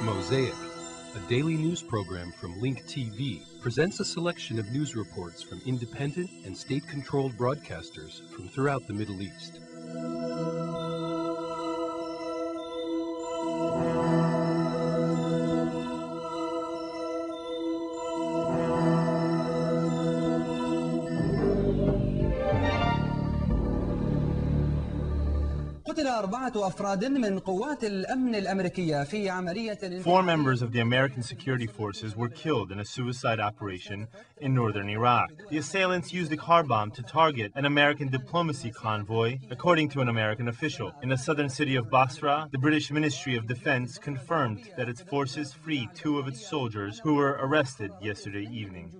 Mosaic, a daily news program from Link TV, presents a selection of news reports from independent and state-controlled broadcasters from throughout the Middle East. Four members of the American security forces were killed in a suicide operation in northern Iraq. The assailants used a car bomb to target an American diplomacy convoy, according to an American official. In the southern city of Basra, the British Ministry of Defense confirmed that its forces freed two of its soldiers who were arrested yesterday evening.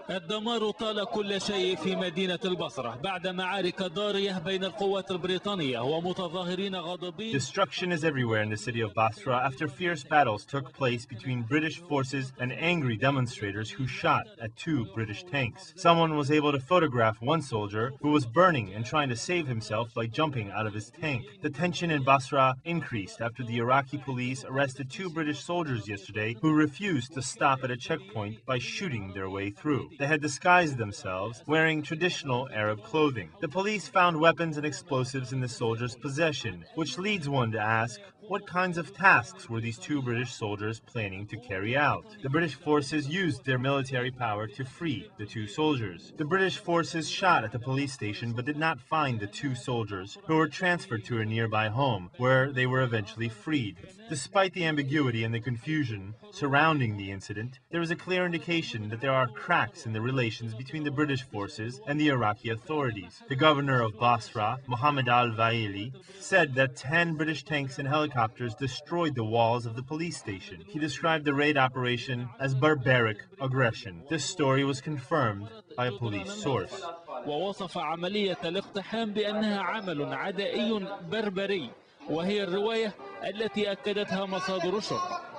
الدمار طال كل شيء في مدينة البصرة بعد معارك ضارية بين القوات البريطانية ومتظاهرين غاضبين. Destruction is everywhere in the city of Basra after fierce battles took place between British forces and angry demonstrators who shot at two British tanks. Someone was able to photograph one soldier who was burning and trying to save himself by jumping out of his tank. The tension in Basra increased after the Iraqi police arrested two British soldiers yesterday who refused to stop at a checkpoint by shooting their way through. They had disguised themselves, wearing traditional Arab clothing. The police found weapons and explosives in the soldiers' possession, which leads one to ask, what kinds of tasks were these two British soldiers planning to carry out? The British forces used their military power to free the two soldiers. The British forces shot at the police station but did not find the two soldiers, who were transferred to a nearby home, where they were eventually freed. Despite the ambiguity and the confusion surrounding the incident, there is a clear indication that there are cracks in the relations between the British forces and the Iraqi authorities. The governor of Basra, Mohammed al-Waili, said that 10 British tanks and helicopters destroyed the walls of the police station. He described the raid operation as barbaric aggression. This story was confirmed by a police source. ووصف عملية الاقتحام بأنها عمل عدائي بربري وهي الرواية التي أكدتها مصادر الشرطة.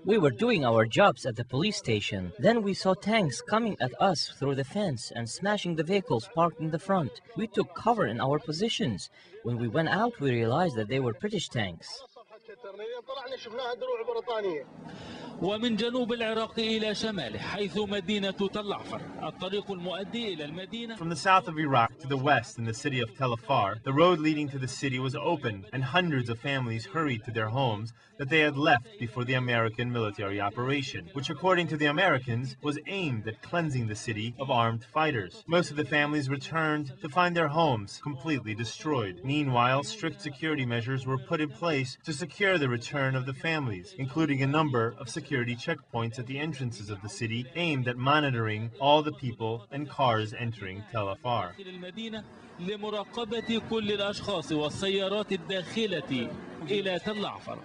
We were doing our jobs at the police station. Then we saw tanks coming at us through the fence and smashing the vehicles parked in the front. We took cover in our positions. When we went out, we realized that they were British tanks. ومن جنوب العراق إلى شماله حيث مدينة تل عفر الطريق المؤدي إلى المدينة. From the south of Iraq to the west in the city of Tal Afar, the road leading to the city was open and hundreds of families hurried to their homes that they had left before the American military operation, which according to the Americans was aimed at cleansing the city of armed fighters. Most of the families returned to find their homes completely destroyed. Meanwhile, strict security measures were put in place to secure the return of the families, including a number of security checkpoints at the entrances of the city aimed at monitoring all the people and cars entering Tal Afar. لمراقبة كل الأشخاص والسيارات الداخلة إلى تل عفر.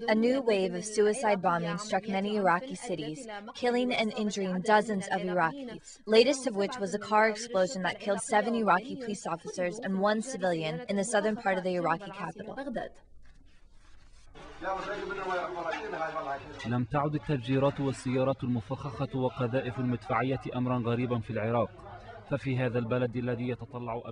A new wave of suicide bombing struck many Iraqi cities, killing and injuring dozens of Iraqis, latest of which was a car explosion that killed 7 Iraqi police officers and 1 civilian in the southern part of the Iraqi capital. لم تعد التفجيرات والسيارات المفخخة وقذائف المدفعية أمرا غريبا في العراق.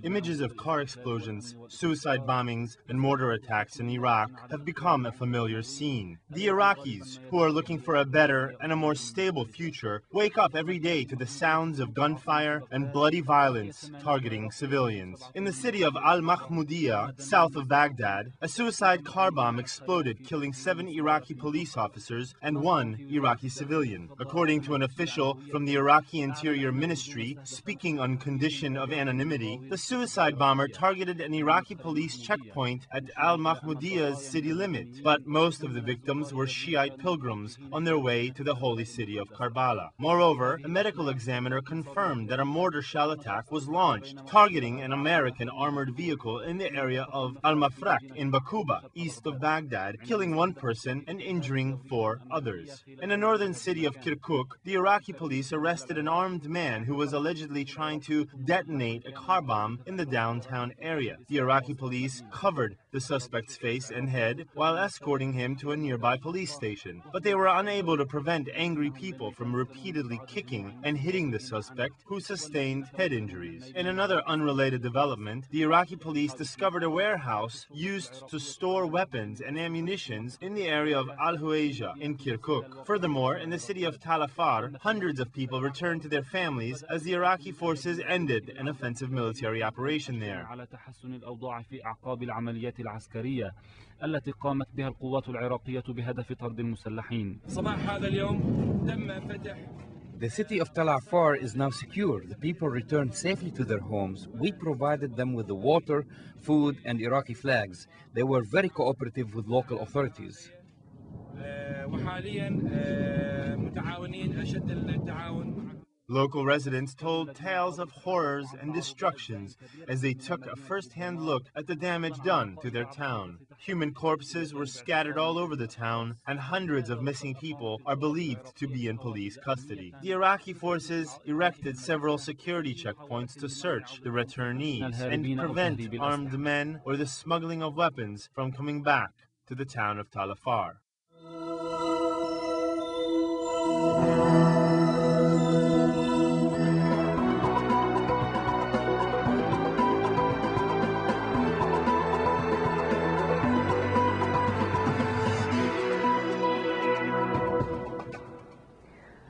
Images of car explosions, suicide bombings, and mortar attacks in Iraq have become a familiar scene. The Iraqis, who are looking for a better and a more stable future, wake up every day to the sounds of gunfire and bloody violence targeting civilians. In the city of Al-Mahmudiyah, south of Baghdad, a suicide car bomb exploded, killing 7 Iraqi police officers and 1 Iraqi civilian. According to an official from the Iraqi Interior Ministry, speaking on on condition of anonymity, the suicide bomber targeted an Iraqi police checkpoint at al-Mahmoudiya's city limit, but most of the victims were Shiite pilgrims on their way to the holy city of Karbala. Moreover, a medical examiner confirmed that a mortar shell attack was launched, targeting an American armored vehicle in the area of Al-Mafraq in Bakuba, east of Baghdad, killing one person and injuring 4 others. In the northern city of Kirkuk, the Iraqi police arrested an armed man who was allegedly trying to detonate a car bomb in the downtown area. The Iraqi police covered the suspect's face and head while escorting him to a nearby police station, but they were unable to prevent angry people from repeatedly kicking and hitting the suspect, who sustained head injuries. In another unrelated development, the Iraqi police discovered a warehouse used to store weapons and ammunitions in the area of Al-Huwaija in Kirkuk. Furthermore, in the city of Tal Afar, hundreds of people returned to their families as the Iraqi forces ended an offensive military operation there. العسكرية التي قامت بها القوات العراقية بهدف طرد المسلحين. The city of Tal Afar is now secure. The people returned safely to their homes. We provided them with the water, food, and Iraqi flags. They were very cooperative with local authorities. Local residents told tales of horrors and destructions as they took a first-hand look at the damage done to their town. Human corpses were scattered all over the town, and hundreds of missing people are believed to be in police custody. The Iraqi forces erected several security checkpoints to search the returnees and prevent armed men or the smuggling of weapons from coming back to the town of Tal Afar.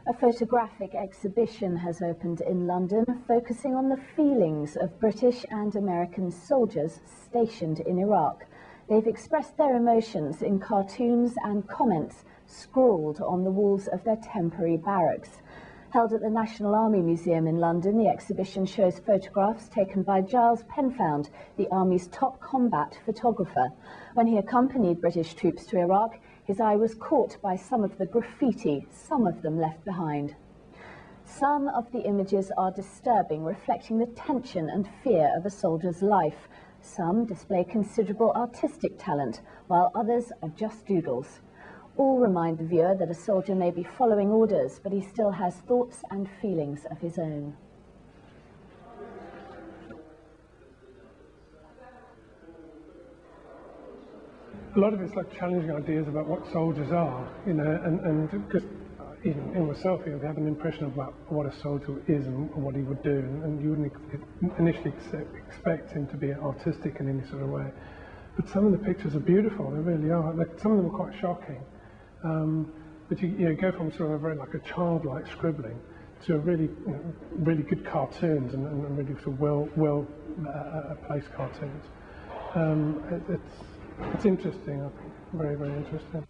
A photographic exhibition has opened in London, focusing on the feelings of British and American soldiers stationed in Iraq. They've expressed their emotions in cartoons and comments scrawled on the walls of their temporary barracks. Held at the National Army Museum in London, the exhibition shows photographs taken by Giles Penfound, the Army's top combat photographer. When he accompanied British troops to Iraq, his eye was caught by some of the graffiti, some of them left behind. Some of the images are disturbing, reflecting the tension and fear of a soldier's life. Some display considerable artistic talent, while others are just doodles. All remind the viewer that a soldier may be following orders, but he still has thoughts and feelings of his own. A lot of it's like challenging ideas about what soldiers are, you know, and just even in myself, you know, they have an impression about what a soldier is and what he would do, and you wouldn't initially expect him to be artistic in any sort of way. But some of the pictures are beautiful; they really are. Like, some of them are quite shocking. But you go from sort of a very like a childlike scribbling to a really, really good cartoons and really sort of well placed cartoons. It's interesting, I think, very, very interesting.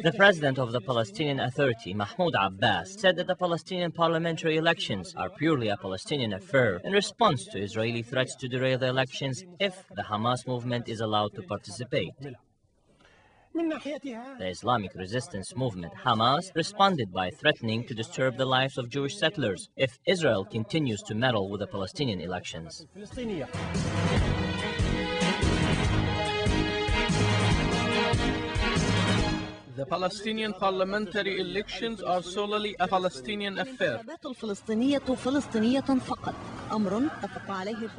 The president of the Palestinian Authority, Mahmoud Abbas, said that the Palestinian parliamentary elections are purely a Palestinian affair in response to Israeli threats to derail the elections if the Hamas movement is allowed to participate. The Islamic resistance movement, Hamas, responded by threatening to disturb the lives of Jewish settlers if Israel continues to meddle with the Palestinian elections. The Palestinian parliamentary elections are solely a Palestinian affair.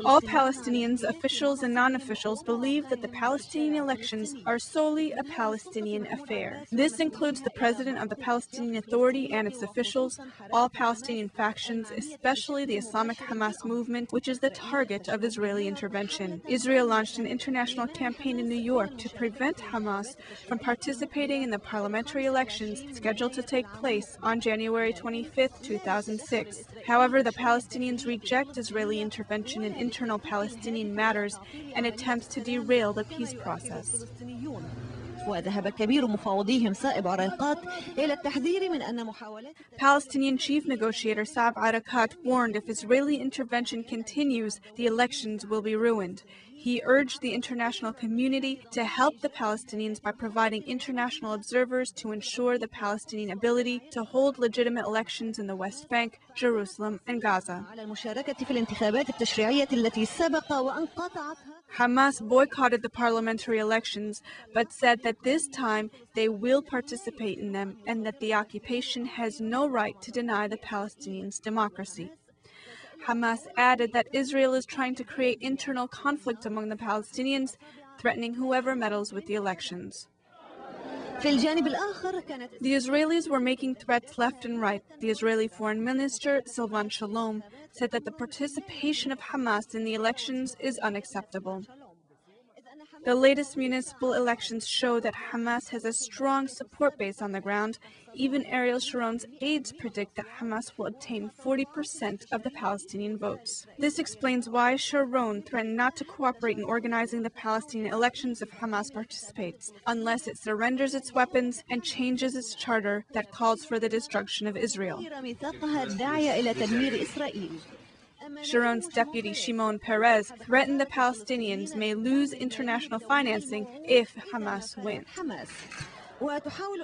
All Palestinians, officials and non-officials, believe that the Palestinian elections are solely a Palestinian affair. This includes the president of the Palestinian Authority and its officials, all Palestinian factions, especially the Islamic Hamas movement, which is the target of Israeli intervention. Israel launched an international campaign in New York to prevent Hamas from participating in the parliamentary elections scheduled to take place on January 25, 2006. However, the Palestinians reject Israeli intervention in internal Palestinian matters and attempts to derail the peace process. Palestinian chief negotiator Saab Arakat warned if Israeli intervention continues, the elections will be ruined. He urged the international community to help the Palestinians by providing international observers to ensure the Palestinian ability to hold legitimate elections in the West Bank, Jerusalem, and Gaza. Hamas boycotted the parliamentary elections, but said that this time they will participate in them and that the occupation has no right to deny the Palestinians democracy. Hamas added that Israel is trying to create internal conflict among the Palestinians, threatening whoever meddles with the elections. The Israelis were making threats left and right. The Israeli Foreign Minister, Silvan Shalom, said that the participation of Hamas in the elections is unacceptable. The latest municipal elections show that Hamas has a strong support base on the ground. Even Ariel Sharon's aides predict that Hamas will obtain 40% of the Palestinian votes. This explains why Sharon threatened not to cooperate in organizing the Palestinian elections if Hamas participates, unless it surrenders its weapons and changes its charter that calls for the destruction of Israel. Sharon's deputy Shimon Peres threatened the Palestinians may lose international financing if Hamas wins.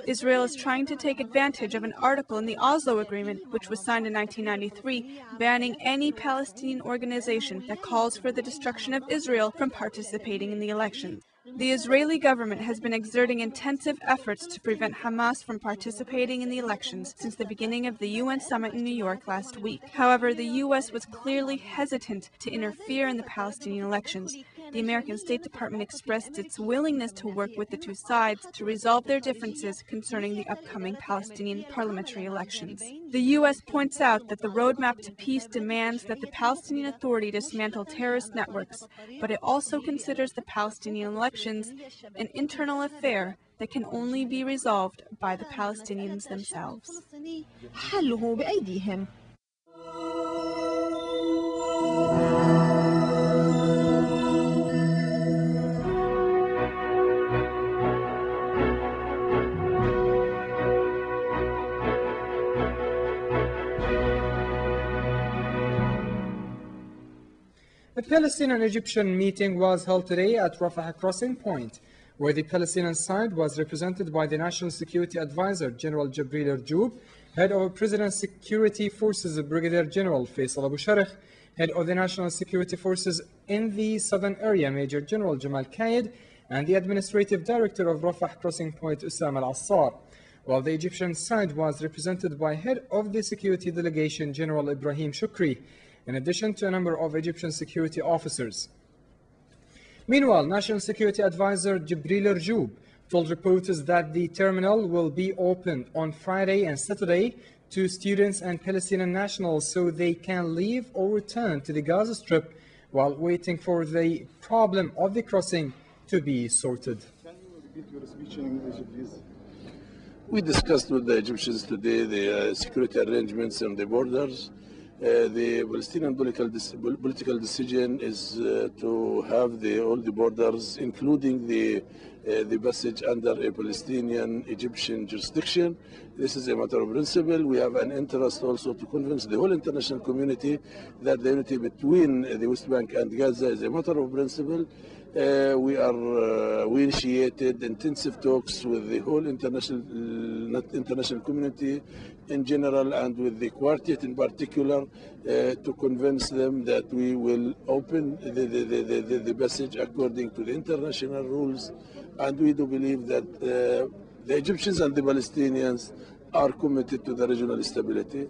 Israel is trying to take advantage of an article in the Oslo Agreement, which was signed in 1993, banning any Palestinian organization that calls for the destruction of Israel from participating in the elections. The Israeli government has been exerting intensive efforts to prevent Hamas from participating in the elections since the beginning of the UN summit in New York last week. However, the U.S. was clearly hesitant to interfere in the Palestinian elections. The American State Department expressed its willingness to work with the two sides to resolve their differences concerning the upcoming Palestinian parliamentary elections. The U.S. points out that the roadmap to peace demands that the Palestinian Authority dismantle terrorist networks, but it also considers the Palestinian elections an internal affair that can only be resolved by the Palestinians themselves. A Palestinian-Egyptian meeting was held today at Rafah crossing point, where the Palestinian side was represented by the National Security Advisor, General Jibril Erjoub, Head of President's Security Forces, Brigadier General Faisal Abu Sharikh, Head of the National Security Forces in the Southern Area, Major General Jamal Kayed, and the Administrative Director of Rafah crossing point, Usam Al-Assar, while the Egyptian side was represented by Head of the Security Delegation, General Ibrahim Shukri, in addition to a number of Egyptian security officers. Meanwhile, National Security Advisor Jibril Erjoub told reporters that the terminal will be open on Friday and Saturday to students and Palestinian nationals so they can leave or return to the Gaza Strip while waiting for the problem of the crossing to be sorted. Can you repeat your speech in English, please? We discussed with the Egyptians today the security arrangements on the borders. The Palestinian political decision is to have all the borders, including the passage under a Palestinian-Egyptian jurisdiction. This is a matter of principle. We have an interest also to convince the whole international community that the unity between the West Bank and Gaza is a matter of principle. We initiated intensive talks with the whole international community in general and with the quartet in particular to convince them that we will open the passage according to the international rules, and we do believe that the Egyptians and the Palestinians are committed to the regional stability.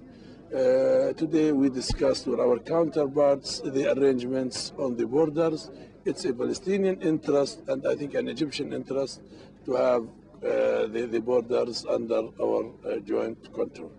Today we discussed with our counterparts the arrangements on the borders. It's a Palestinian interest and I think an Egyptian interest to have the borders under our joint control.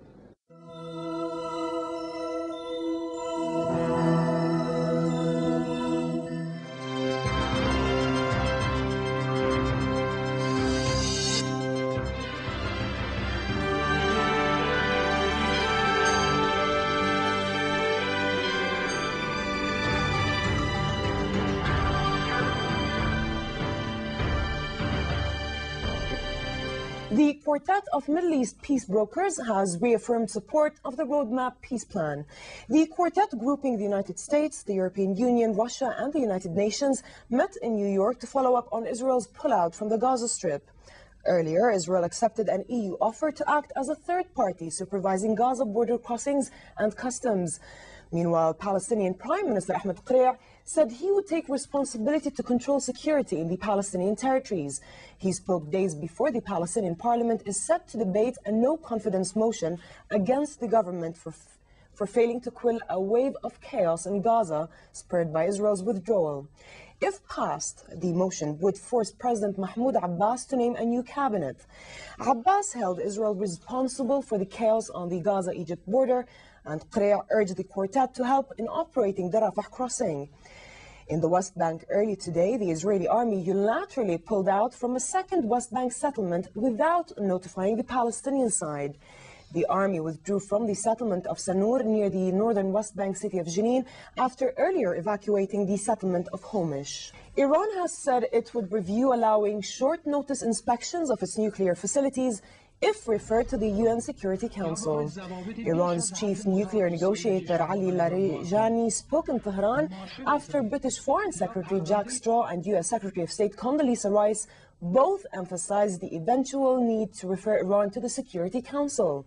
The Quartet of Middle East peace brokers has reaffirmed support of the Roadmap peace plan. The quartet, grouping the United States, the European Union, Russia and the United Nations, met in New York to follow up on Israel's pullout from the Gaza Strip. Earlier, Israel accepted an EU offer to act as a third party supervising Gaza border crossings and customs. Meanwhile, Palestinian Prime Minister Ahmed Qurayh said he would take responsibility to control security in the Palestinian territories. He spoke days before the Palestinian parliament is set to debate a no-confidence motion against the government for failing to quell a wave of chaos in Gaza spurred by Israel's withdrawal. If passed, the motion would force President Mahmoud Abbas to name a new cabinet. Abbas held Israel responsible for the chaos on the Gaza-Egypt border, and Qurayh urged the quartet to help in operating the Rafah crossing. In the West Bank early today, the Israeli army unilaterally pulled out from a second West Bank settlement without notifying the Palestinian side. The army withdrew from the settlement of Sanur near the northern West Bank city of Jenin after earlier evacuating the settlement of Homish. Iran has said it would review allowing short-notice inspections of its nuclear facilities if referred to the UN Security Council. Iran's chief nuclear negotiator Ali Larijani spoke in Tehran after British Foreign Secretary Jack Straw and US Secretary of State Condoleezza Rice both emphasized the eventual need to refer Iran to the Security Council.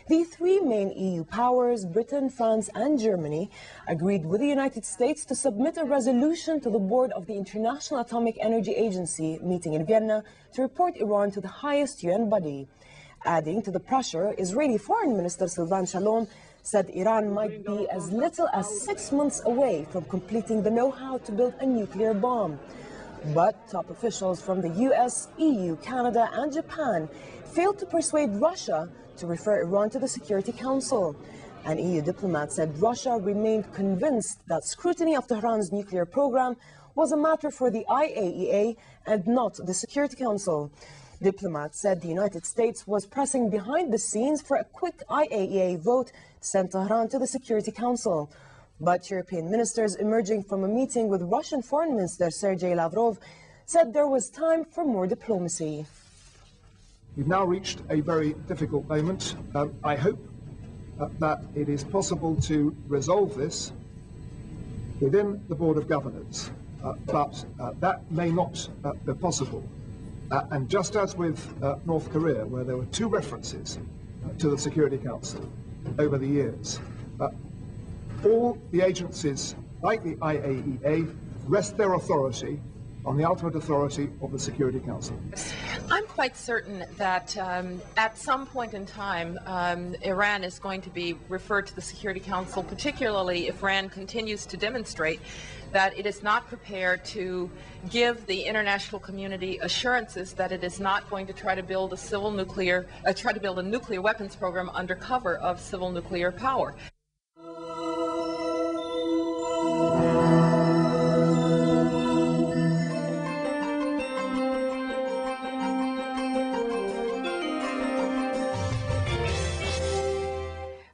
The three main EU powers, Britain, France and Germany, agreed with the United States to submit a resolution to the board of the International Atomic Energy Agency meeting in Vienna to report Iran to the highest UN body. Adding to the pressure, Israeli Foreign Minister Silvan Shalom said Iran might be as little as 6 months away from completing the know-how to build a nuclear bomb. But top officials from the US, EU, Canada and Japan failed to persuade Russia to refer Iran to the Security Council. An EU diplomat said Russia remained convinced that scrutiny of Tehran's nuclear program was a matter for the IAEA and not the Security Council. Diplomats said the United States was pressing behind the scenes for a quick IAEA vote to send Tehran to the Security Council. But European ministers emerging from a meeting with Russian Foreign Minister Sergei Lavrov said there was time for more diplomacy. We've now reached a very difficult moment. I hope that it is possible to resolve this within the Board of Governors, but that may not be possible. And just as with North Korea, where there were two references to the Security Council over the years, all the agencies, like the IAEA, rest their authority on the ultimate authority of the Security Council. I'm quite certain that at some point in time, Iran is going to be referred to the Security Council, particularly if Iran continues to demonstrate that it is not prepared to give the international community assurances that it is not going to try to build a nuclear weapons program under cover of civil nuclear power.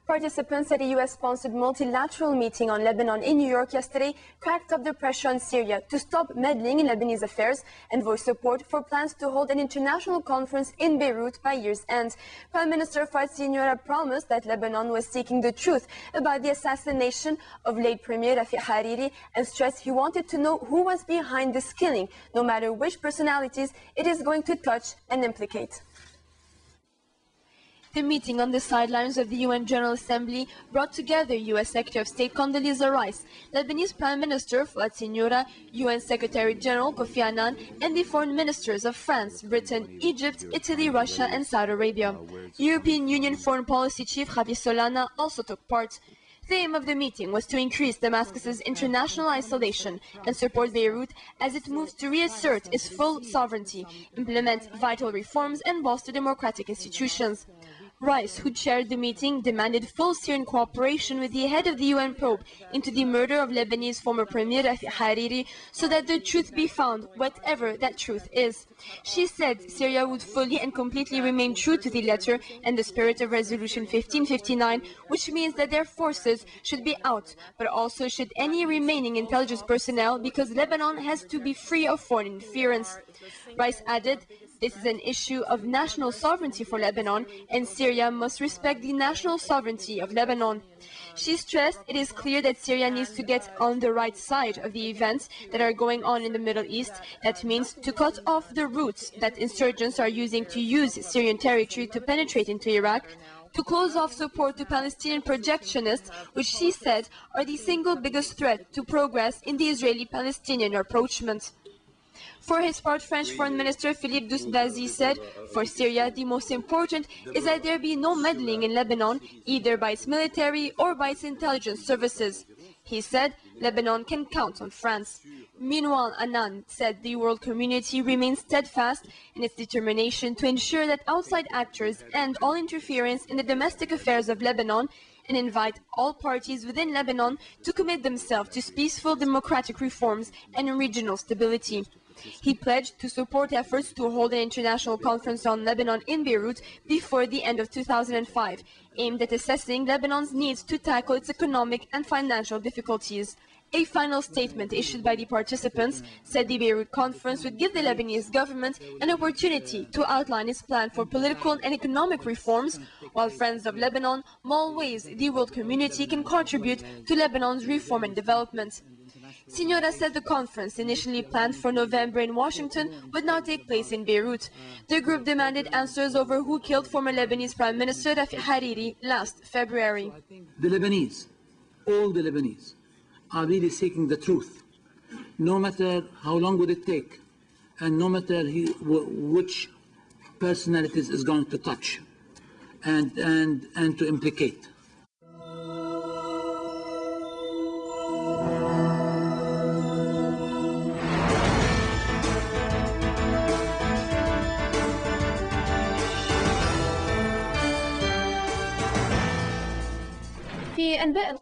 Participants at a U.S.-sponsored multilateral meeting on Lebanon in New York yesterday cracked up the pressure on Syria to stop meddling in Lebanese affairs and voiced support for plans to hold an international conference in Beirut by year's end. Prime Minister Fouad Siniora promised that Lebanon was seeking the truth about the assassination of late Premier Rafah Hariri and stressed he wanted to know who was behind this killing, no matter which personalities it is going to touch and implicate. The meeting on the sidelines of the UN General Assembly brought together U.S. Secretary of State Condoleezza Rice, Lebanese Prime Minister Fouad Siniora, UN Secretary General Kofi Annan, and the foreign ministers of France, Britain, Egypt, Italy, Russia, and Saudi Arabia. European Union Foreign Policy Chief Javier Solana also took part. The aim of the meeting was to increase Damascus's international isolation and support Beirut as it moves to reassert its full sovereignty, implement vital reforms, and bolster democratic institutions. Rice, who chaired the meeting, demanded full Syrian cooperation with the head of the UN probe into the murder of Lebanese former Premier Rafah Hariri so that the truth be found, whatever that truth is. She said Syria would fully and completely remain true to the letter and the spirit of Resolution 1559, which means that their forces should be out, but also should any remaining intelligence personnel, because Lebanon has to be free of foreign interference. Rice added, This is an issue of national sovereignty for Lebanon, and Syria must respect the national sovereignty of Lebanon. She stressed it is clear that Syria needs to get on the right side of the events that are going on in the Middle East. That means to cut off the routes that insurgents are using to use Syrian territory to penetrate into Iraq, to close off support to Palestinian projectionists, which she said are the single biggest threat to progress in the Israeli-Palestinian rapprochement. For his part, French Foreign Minister Philippe Douste-Blazy said, for Syria, the most important is that there be no meddling in Lebanon, either by its military or by its intelligence services. He said Lebanon can count on France. Meanwhile, Annan said the world community remains steadfast in its determination to ensure that outside actors end all interference in the domestic affairs of Lebanon and invite all parties within Lebanon to commit themselves to peaceful democratic reforms and regional stability. He pledged to support efforts to hold an international conference on Lebanon in Beirut before the end of 2005, aimed at assessing Lebanon's needs to tackle its economic and financial difficulties. A final statement issued by the participants said the Beirut conference would give the Lebanese government an opportunity to outline its plan for political and economic reforms, while Friends of Lebanon more ways the world community can contribute to Lebanon's reform and development. Signora said the conference, initially planned for November in Washington, would now take place in Beirut. The group demanded answers over who killed former Lebanese Prime Minister Rafah Hariri last February. The Lebanese, all the Lebanese, are really seeking the truth, no matter how long would it take, and no matter which personalities is going to touch and to implicate.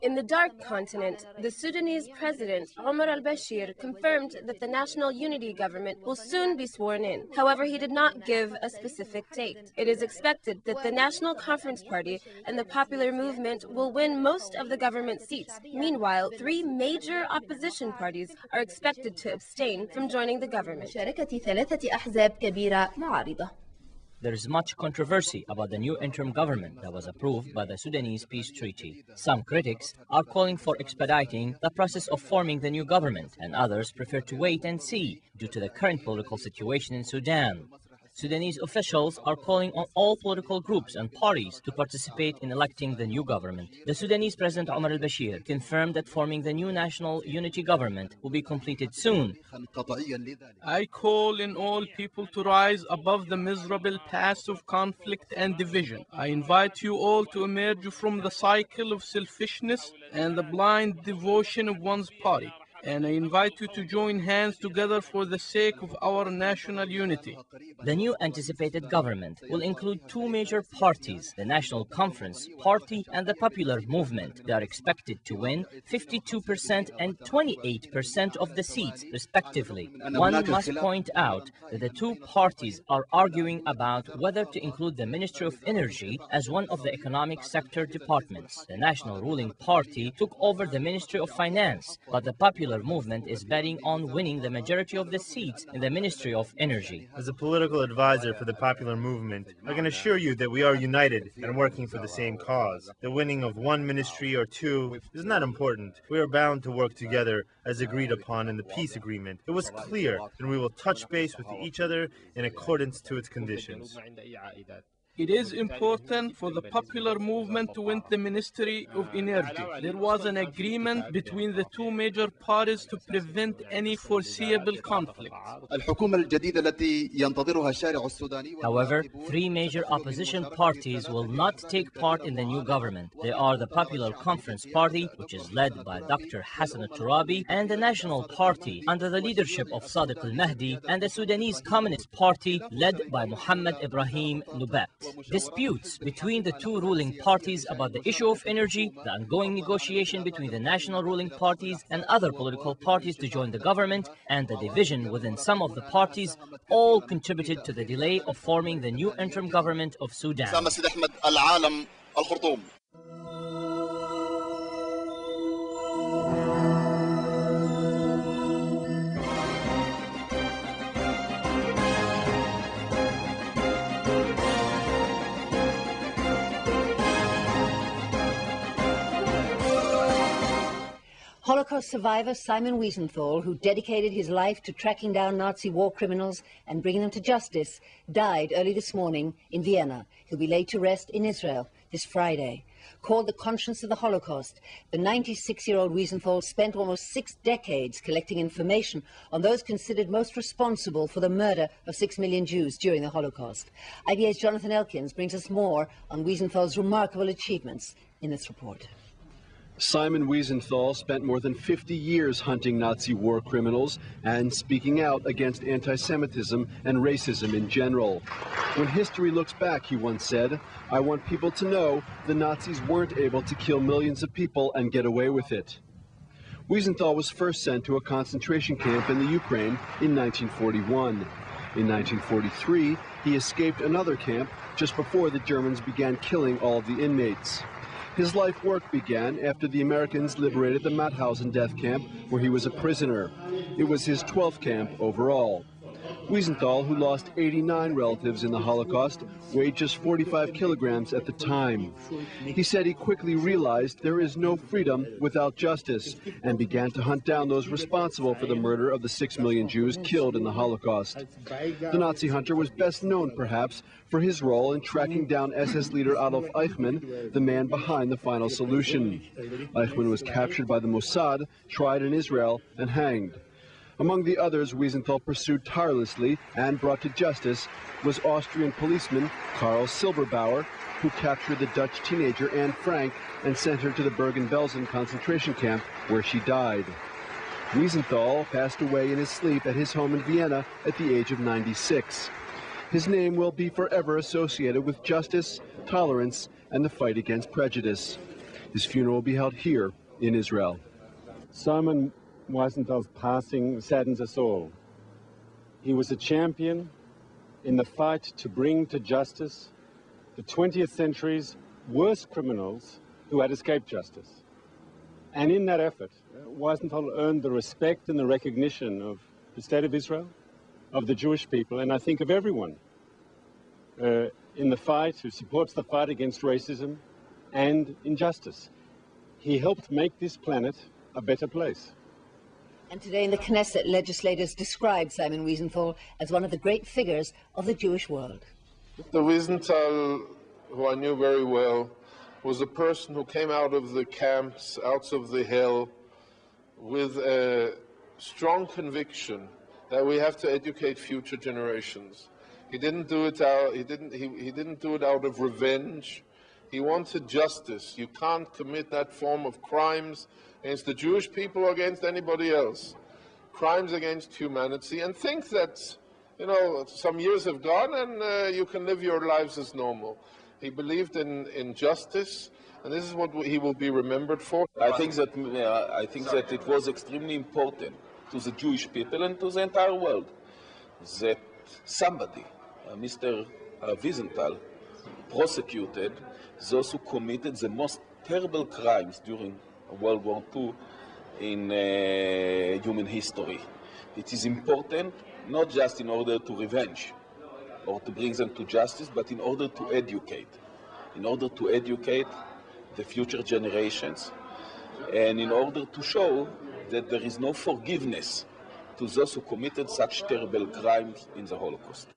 In the Dark Continent, the Sudanese President Omar al-Bashir confirmed that the National Unity Government will soon be sworn in. However, he did not give a specific date. It is expected that the National Conference Party and the Popular Movement will win most of the government seats. Meanwhile, 3 major opposition parties are expected to abstain from joining the government. There is much controversy about the new interim government that was approved by the Sudanese peace treaty. Some critics are calling for expediting the process of forming the new government, and others prefer to wait and see due to the current political situation in Sudan. Sudanese officials are calling on all political groups and parties to participate in electing the new government. The Sudanese President Omar al-Bashir confirmed that forming the new national unity government will be completed soon. I call in all people to rise above the miserable past of conflict and division. I invite you all to emerge from the cycle of selfishness and the blind devotion of one's party. And I invite you to join hands together for the sake of our national unity. The new anticipated government will include 2 major parties, the National Conference Party and the Popular Movement. They are expected to win 52% and 28% of the seats, respectively. One must point out that the 2 parties are arguing about whether to include the Ministry of Energy as one of the economic sector departments. The National Ruling Party took over the Ministry of Finance, but the Popular Movement is betting on winning the majority of the seats in the Ministry of Energy. As a political advisor for the Popular Movement, I can assure you that we are united and working for the same cause. The winning of 1 ministry or 2 is not important. We are bound to work together as agreed upon in the peace agreement. It was clear, and we will touch base with each other in accordance to its conditions. It is important for the Popular Movement to win the Ministry of Energy. There was an agreement between the 2 major parties to prevent any foreseeable conflict. However, 3 major opposition parties will not take part in the new government. They are the Popular Conference Party, which is led by Dr. Hassan al-Turabi, and the National Party, under the leadership of Sadiq al-Mahdi, and the Sudanese Communist Party, led by Muhammad Ibrahim Nubat. Disputes between the 2 ruling parties about the issue of energy, the ongoing negotiation between the national ruling parties and other political parties to join the government, and the division within some of the parties all contributed to the delay of forming the new interim government of Sudan. Holocaust survivor Simon Wiesenthal, who dedicated his life to tracking down Nazi war criminals and bringing them to justice, died early this morning in Vienna. He'll be laid to rest in Israel this Friday. Called the conscience of the Holocaust, the 96-year-old Wiesenthal spent almost 6 decades collecting information on those considered most responsible for the murder of 6 million Jews during the Holocaust. IBA's Jonathan Elkins brings us more on Wiesenthal's remarkable achievements in this report. Simon Wiesenthal spent more than 50 years hunting Nazi war criminals and speaking out against anti-Semitism and racism in general. When history looks back, he once said, "I want people to know the Nazis weren't able to kill millions of people and get away with it." Wiesenthal was first sent to a concentration camp in the Ukraine in 1941. In 1943, he escaped another camp just before the Germans began killing all of the inmates. His life work began after the Americans liberated the Mauthausen death camp, where he was a prisoner. It was his 12th camp overall. Wiesenthal, who lost 89 relatives in the Holocaust, weighed just 45 kilograms at the time. He said he quickly realized there is no freedom without justice and began to hunt down those responsible for the murder of the 6 million Jews killed in the Holocaust. The Nazi hunter was best known, perhaps, for his role in tracking down SS leader Adolf Eichmann, the man behind the final solution. Eichmann was captured by the Mossad, tried in Israel, and hanged. Among the others Wiesenthal pursued tirelessly and brought to justice was Austrian policeman Karl Silberbauer, who captured the Dutch teenager Anne Frank and sent her to the Bergen-Belsen concentration camp, where she died. Wiesenthal passed away in his sleep at his home in Vienna at the age of 96. His name will be forever associated with justice, tolerance, and the fight against prejudice. His funeral will be held here in Israel. Simon Wiesenthal's passing saddens us all. He was a champion in the fight to bring to justice the 20th century's worst criminals who had escaped justice. And in that effort, Wiesenthal earned the respect and the recognition of the State of Israel, of the Jewish people, and I think of everyone in the fight, who supports the fight against racism and injustice. He helped make this planet a better place. And today in the Knesset, legislators described Simon Wiesenthal as one of the great figures of the Jewish world. The Wiesenthal, who I knew very well, was a person who came out of the camps, out of the hell, with a strong conviction that we have to educate future generations. He didn't do it out. He didn't do it out of revenge. He wanted justice. You can't commit that form of crimes against the Jewish people or against anybody else. Crimes against humanity, and think that, you know, some years have gone and you can live your lives as normal. He believed in justice, and this is what he will be remembered for. I think that it was extremely important to the Jewish people and to the entire world that somebody, Mr. Wiesenthal, prosecuted those who committed the most terrible crimes during World War II in human history. It is important not just in order to revenge or to bring them to justice, but in order to educate the future generations, and in order to show that there is no forgiveness to those who committed such terrible crimes in the Holocaust.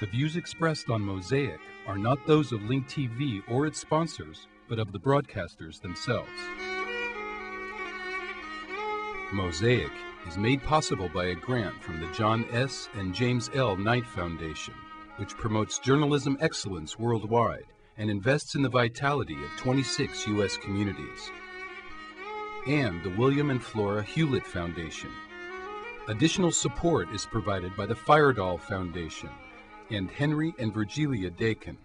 The views expressed on Mosaic are not those of Link TV or its sponsors, but of the broadcasters themselves. Mosaic is made possible by a grant from the John S. and James L. Knight Foundation, which promotes journalism excellence worldwide and invests in the vitality of 26 U.S. communities, and the William and Flora Hewlett Foundation. Additional support is provided by the Firedoll Foundation and Henry and Virgilia Dakin.